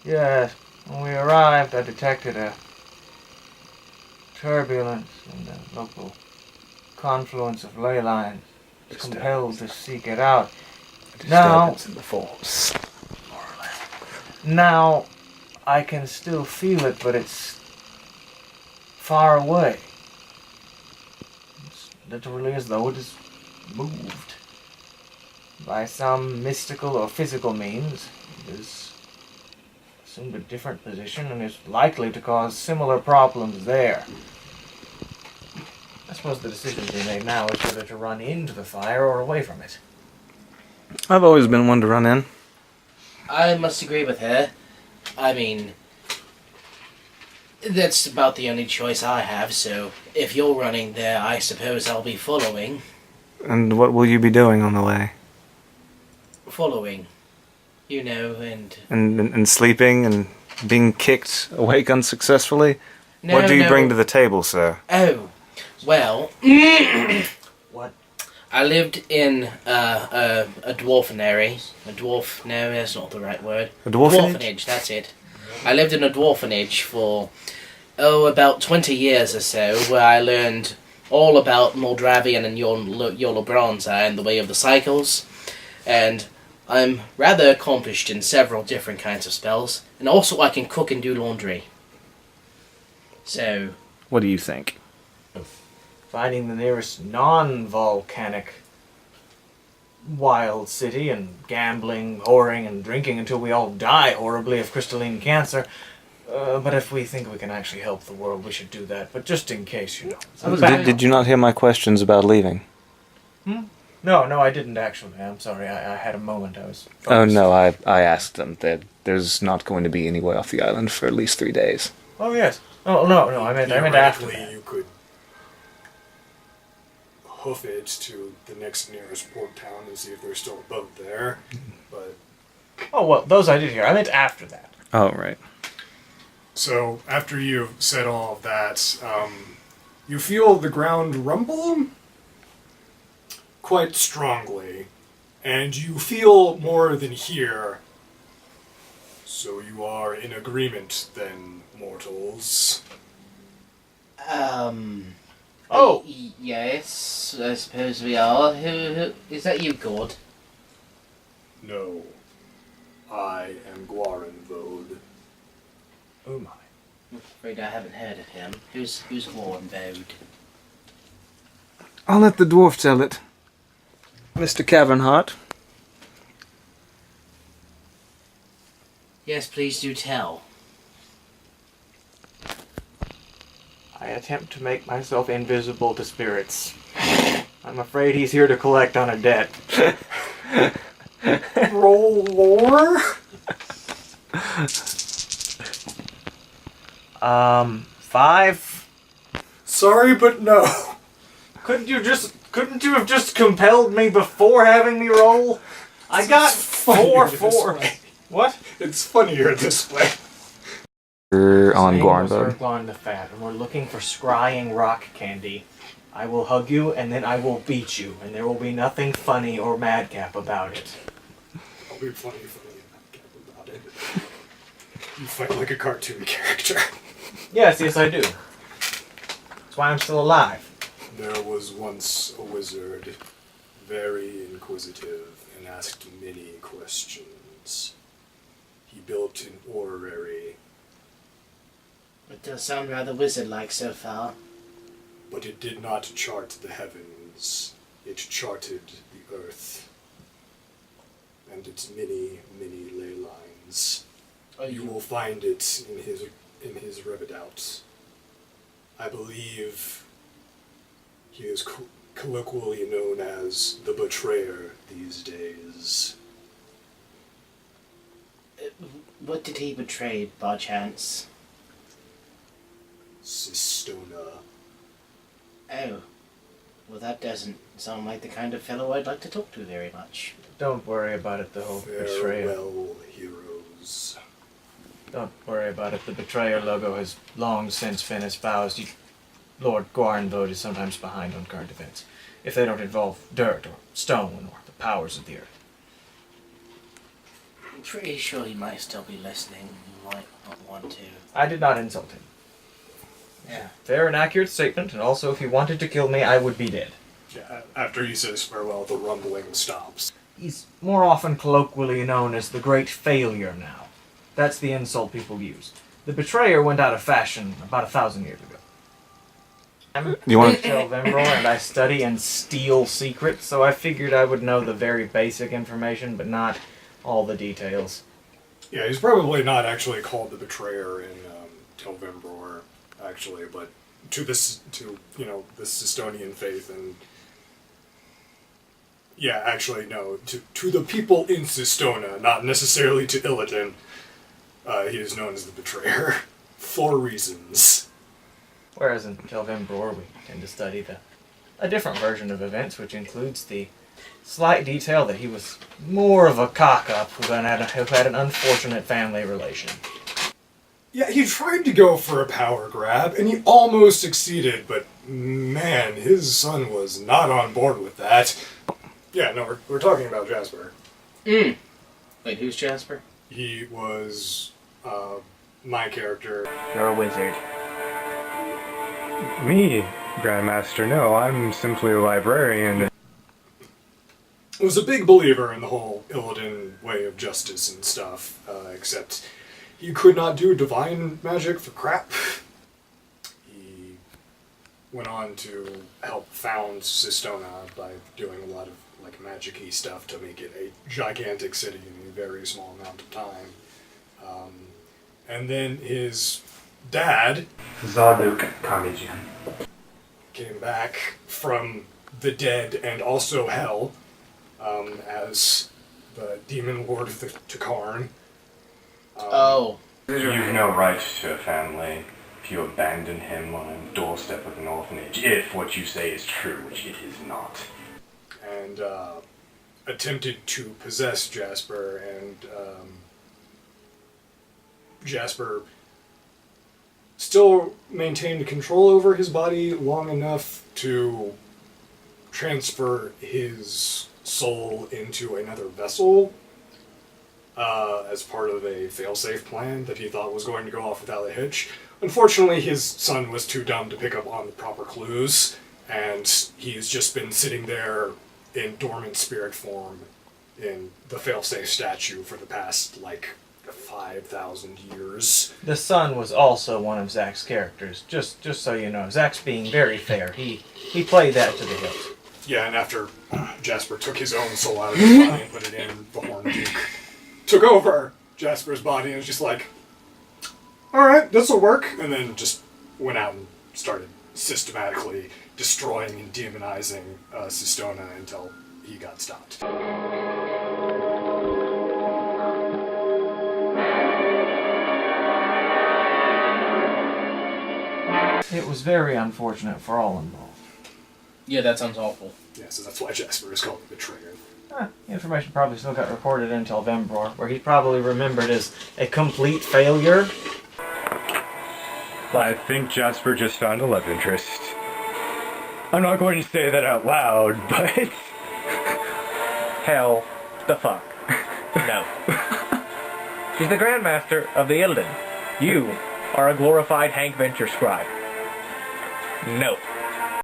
Yes, when we arrived, I detected a turbulence in the local confluence of ley lines. I was compelled to seek it out. Now, in the force. now, I can still feel it, but it's far away. It's literally as though it is moved. By some mystical or physical means, it is assumed a different position and is likely to cause similar problems there. I suppose the decision to be made now is whether to run into the fire or away from it. I've always been one to run in. I must agree with her. I mean, that's about the only choice I have, so if you're running there, I suppose I'll be following. And what will you be doing on the way? Following. You know, and... And sleeping and being kicked awake unsuccessfully? No, what do you no. bring to the table, sir? Oh, well... What? I lived in a dwarfenary. A dwarf... No, that's not the right word. A dwarfenage? Dwarfenage, that's it. I lived in a dwarfenage for, about 20 years or so, where I learned all about Moldravian and Yolobronza and the way of the cycles. And I'm rather accomplished in several different kinds of spells. And also I can cook and do laundry. So... What do you think? Finding the nearest non-volcanic wild city and gambling, whoring, and drinking until we all die horribly of crystalline cancer. But if we think we can actually help the world, we should do that. But just in case, you know. Did you not hear my questions about leaving? No, I didn't actually. I'm sorry. I had a moment. I was Oh, focused. no, I asked them that there's not going to be any way off the island for at least 3 days. Oh, yes. Oh, no, I meant after that. You could hoof it to the next nearest port town and see if there's still a boat there. But Oh, well, those I did hear. I meant after that. Oh, right. so after you've said all of that, you feel the ground rumble quite strongly, and you feel more than hear. So you are in agreement then, mortals. Oh! Yes, I suppose we are. Who is that you, God? No, I am Guarenvode. Oh my. I'm afraid I haven't heard of him. Who's Warrenbode? I'll let the dwarf tell it. Mr. Cavernheart. Yes, please do tell. I attempt to make myself invisible to spirits. I'm afraid he's here to collect on a debt. Roll lore? 5? Sorry, but no. Couldn't you have just compelled me before having me roll? I got funnier 4. this way. What? It's funnier this way. We're on Same was Guarenvode. Urglon the Fat, and we're looking for scrying rock candy. I will hug you, and then I will beat you, and there will be nothing funny or madcap about it. I'll be funny about it. You fight like a cartoon character. Yes, I do. That's why I'm still alive. There was once a wizard, very inquisitive, and asked many questions. He built an orrery, It does sound rather wizard-like so far. but it did not chart the heavens. It charted the earth and its many, many ley lines. You will find it in his Revidout. I believe he is colloquially known as the Betrayer these days. What did he betray, by chance? Sistona. Oh. Well, that doesn't sound like the kind of fellow I'd like to talk to very much. Don't worry about it, the whole betrayer. Farewell, heroes. Don't worry about it. The betrayer logo has long since been espoused. Lord Guarenvode is sometimes behind on current events, if they don't involve dirt or stone or the powers of the earth. I'm pretty sure he might still be listening. might not want to. I did not insult him. Yeah. Fair and accurate statement, and also if he wanted to kill me, I would be dead. Yeah, after he says farewell, the rumbling stops. He's more often colloquially known as the Great Failure now. That's the insult people use. The Betrayer went out of fashion about 1,000 years ago. I'm You want Telvembor, and I study and steal secrets, so I figured I would know the very basic information, but not all the details. Yeah, he's probably not actually called the Betrayer in Telvembor, actually, but to this, the Sistonian faith, and yeah, actually, no, to the people in Sistona, not necessarily to Illidan, he is known as the Betrayer, for reasons. Whereas in Telvembor, we tend to study a different version of events, which includes the slight detail that he was more of a cock-up who had an unfortunate family relation. Yeah, he tried to go for a power grab, and he almost succeeded, but man, his son was not on board with that. Yeah, no, we're talking about Jasper. Wait, who's Jasper? He was my character. You're a wizard. Me, Grandmaster, no, I'm simply a librarian. Was a big believer in the whole Illidan way of justice and stuff, except he could not do divine magic for crap. He went on to help found Sistona by doing a lot of magic-y stuff to make it a gigantic city in a very small amount of time. And then his dad, Zaduk Kamijian, came back from the dead and also hell as the demon lord of the Takarn. You've no right to a family if you abandon him on a doorstep of an orphanage, if what you say is true, which it is not. And attempted to possess Jasper, and Jasper still maintained control over his body long enough to transfer his soul into another vessel as part of a failsafe plan that he thought was going to go off without a hitch. Unfortunately, his son was too dumb to pick up on the proper clues, and he's just been sitting there in dormant spirit form in the failsafe statue for the past, 5,000 years. The son was also one of Zach's characters, just so you know. Zach's being very fair. He played that to the hilt. Yeah, and after Jasper took his own soul out of his body and put it in, the Horn Duke took over Jasper's body and was just like, alright, this'll work. And then just went out and started systematically destroying and demonizing Sistona until he got stopped. It was very unfortunate for all involved. Yeah, that sounds awful. Yeah, so that's why Jasper is called the Betrayer. The information probably still got recorded in Telvembor, where he's probably remembered as a complete failure. I think Jasper just found a love interest. I'm not going to say that out loud, but... Hell the fuck. No. She's the Grandmaster of the Illidan. You are a glorified Hank Venture scribe. No.